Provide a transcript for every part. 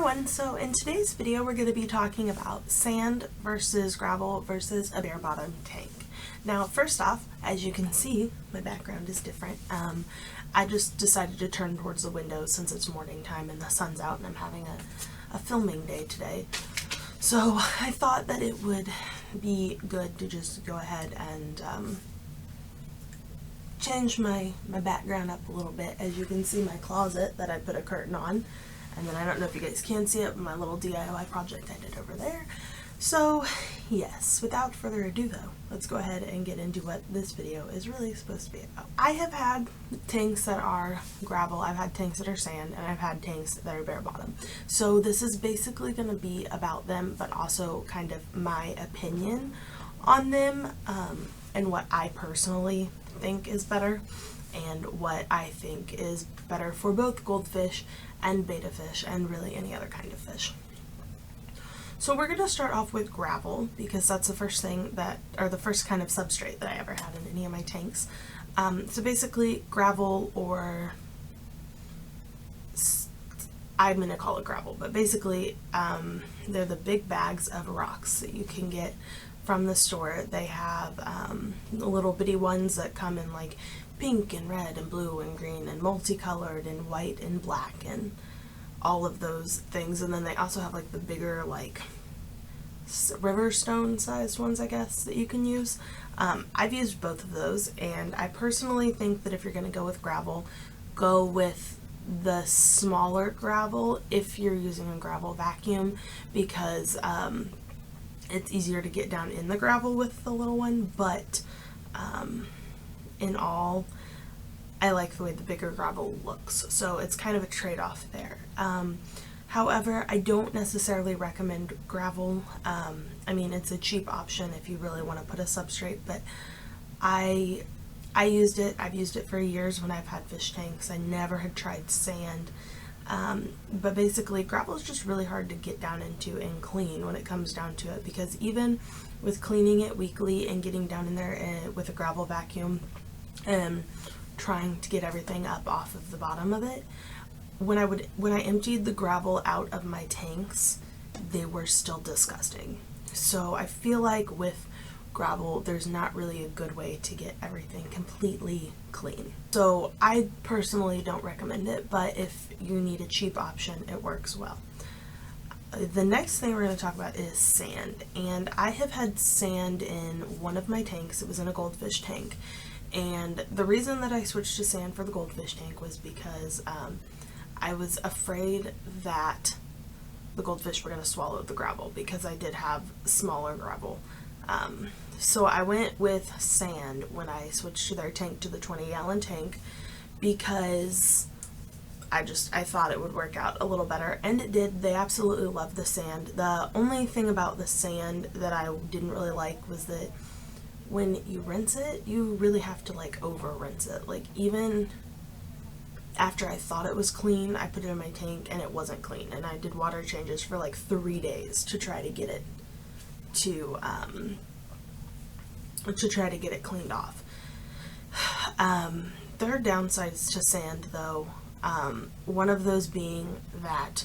everyone, so in today's video we're going to be talking about sand versus gravel versus a bare bottom tank. Now first off, as you can see, my background is different. I just decided to turn towards the window since it's morning time and the sun's out and I'm having a filming day today. So I thought that it would be good to just go ahead and change my background up a little bit. As you can see, my closet that I put a curtain on. And then I don't know if you guys can see it, but my little DIY project I did over there. So yes, without further ado though, let's go ahead and get into what this video is really supposed to be about. I have had tanks that are gravel, I've had tanks that are sand, and I've had tanks that are bare bottom. So this is basically going to be about them, but also kind of my opinion on them, and what I personally think is better, and what I think is better for both goldfish and betta fish and really any other kind of fish. So we're going to start off with gravel because that's the first thing that, or the first kind of substrate that I ever had in any of my tanks. So basically gravel, or I'm going to call it gravel, but basically they're the big bags of rocks that you can get from the store. They have the little bitty ones that come in like pink and red and blue and green and multicolored and white and black and all of those things. And then they also have like the bigger, like river stone sized ones, I guess, that you can use. I've used both of those, and I personally think that if you're going to go with gravel, go with the smaller gravel if you're using a gravel vacuum, because it's easier to get down in the gravel with the little one. But in all, I like the way the bigger gravel looks, so it's kind of a trade-off there. However, I don't necessarily recommend gravel. I mean, it's a cheap option if you really want to put a substrate, but I used it. I've used it for years when I've had fish tanks. I never had tried sand. But basically gravel is just really hard to get down into and clean when it comes down to it, because even with cleaning it weekly and getting down in there with a gravel vacuum and trying to get everything up off of the bottom of it, when I emptied the gravel out of my tanks, they were still disgusting. So I feel like with gravel, there's not really a good way to get everything completely clean. So I personally don't recommend it, but if you need a cheap option, it works well. The next thing we're going to talk about is sand, and I have had sand in one of my tanks. It was in a goldfish tank, and the reason that I switched to sand for the goldfish tank was because I was afraid that the goldfish were going to swallow the gravel, because I did have smaller gravel. So I went with sand when I switched to their tank, to the 20-gallon tank, because I thought it would work out a little better, and it did. They absolutely loved the sand. The only thing about the sand that I didn't really like was that when you rinse it, you really have to like over rinse it. Like, even after I thought it was clean, I put it in my tank and it wasn't clean, and I did water changes for like 3 days to try to get it to get it cleaned off. There are downsides to sand though, one of those being that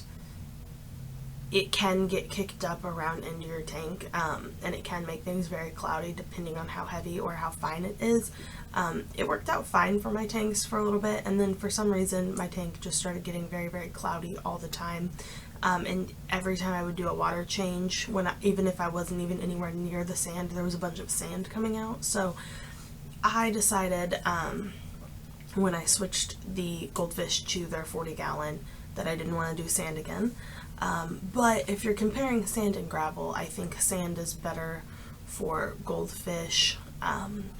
it can get kicked up around into your tank, and it can make things very cloudy depending on how heavy or how fine it is. It worked out fine for my tanks for a little bit, and then for some reason my tank just started getting very, very cloudy all the time. And every time I would do a water change, even if I wasn't even anywhere near the sand, there was a bunch of sand coming out. So I decided when I switched the goldfish to their 40-gallon that I didn't want to do sand again. But if you're comparing sand and gravel, I think sand is better for goldfish,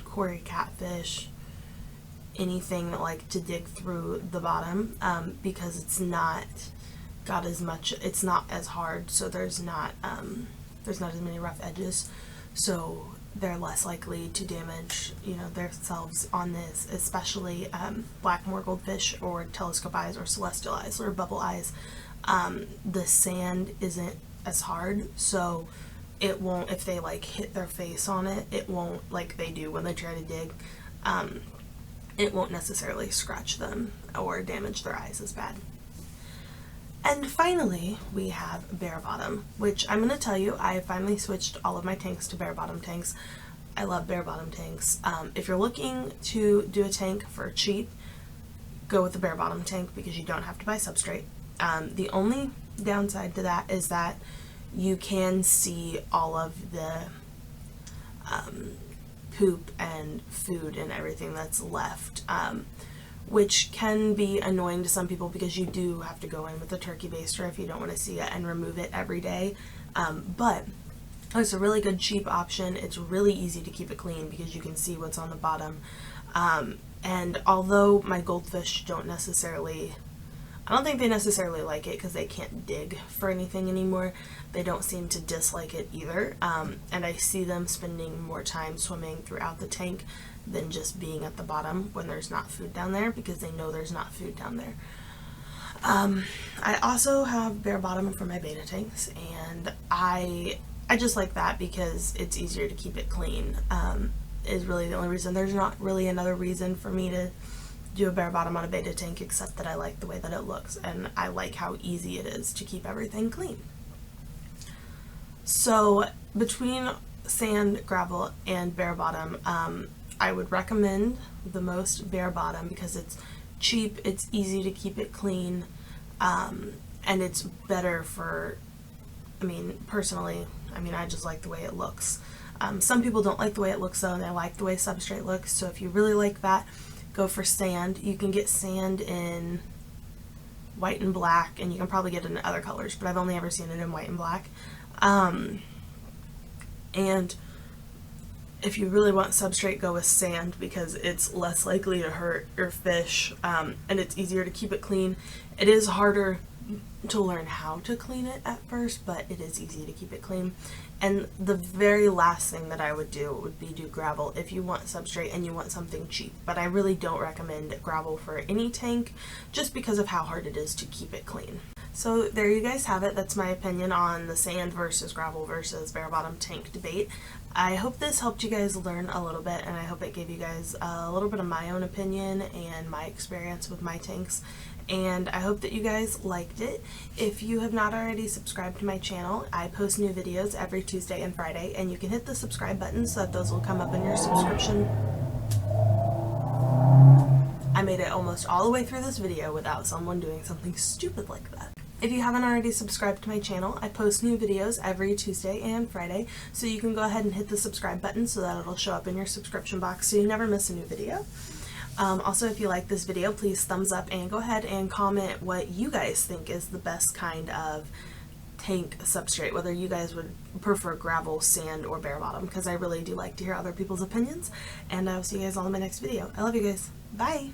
cory catfish, anything that like to dig through the bottom, because it's not got as much, it's not as hard, so there's not as many rough edges, so they're less likely to damage, you know, themselves on this, especially blackmore goldfish or telescope eyes or celestial eyes or bubble eyes. The sand isn't as hard, so it won't, if they like hit their face on it, it won't, like they do when they try to dig, it won't necessarily scratch them or damage their eyes as bad. And finally, we have bare bottom, which I'm going to tell you, I finally switched all of my tanks to bare bottom tanks. I love bare bottom tanks. If you're looking to do a tank for cheap, go with the bare bottom tank because you don't have to buy substrate. The only downside to that is that you can see all of the poop and food and everything that's left, which can be annoying to some people because you do have to go in with a turkey baster if you don't want to see it and remove it every day. But it's a really good cheap option. It's really easy to keep it clean because you can see what's on the bottom. And although my goldfish don't necessarily, I don't think they necessarily like it because they can't dig for anything anymore. They don't seem to dislike it either. And I see them spending more time swimming throughout the tank than just being at the bottom when there's not food down there because they know there's not food down there. I also have bare bottom for my betta tanks, and I just like that because it's easier to keep it clean, is really the only reason. There's not really another reason for me to do a bare bottom on a betta tank except that I like the way that it looks and I like how easy it is to keep everything clean. So between sand, gravel, and bare bottom, I would recommend the most bare bottom because it's cheap, it's easy to keep it clean, and it's better for, personally, I just like the way it looks. Some people don't like the way it looks though, and they like the way Substrate looks, so if you really like that, go for sand. You can get sand in white and black, and you can probably get it in other colors, but I've only ever seen it in white and black. And if you really want Substrate, go with sand because it's less likely to hurt your fish, and it's easier to keep it clean. It is harder to learn how to clean it at first, but it is easy to keep it clean. And the very last thing that I would do would be do gravel if you want Substrate and you want something cheap. But I really don't recommend gravel for any tank just because of how hard it is to keep it clean. So there you guys have it. That's my opinion on the sand versus gravel versus bare bottom tank debate. I hope this helped you guys learn a little bit, and I hope it gave you guys a little bit of my own opinion and my experience with my tanks. And I hope that you guys liked it. If you have not already subscribed to my channel, I post new videos every Tuesday and Friday, and you can hit the subscribe button so that those will come up in your subscription. I made it almost all the way through this video without someone doing something stupid like that. If you haven't already subscribed to my channel, I post new videos every Tuesday and Friday, so you can go ahead and hit the subscribe button so that it'll show up in your subscription box so you never miss a new video. Also, if you like this video, please thumbs up and go ahead and comment what you guys think is the best kind of tank substrate, whether you guys would prefer gravel, sand, or bare bottom, because I really do like to hear other people's opinions. And I'll see you guys all in my next video. I love you guys. Bye!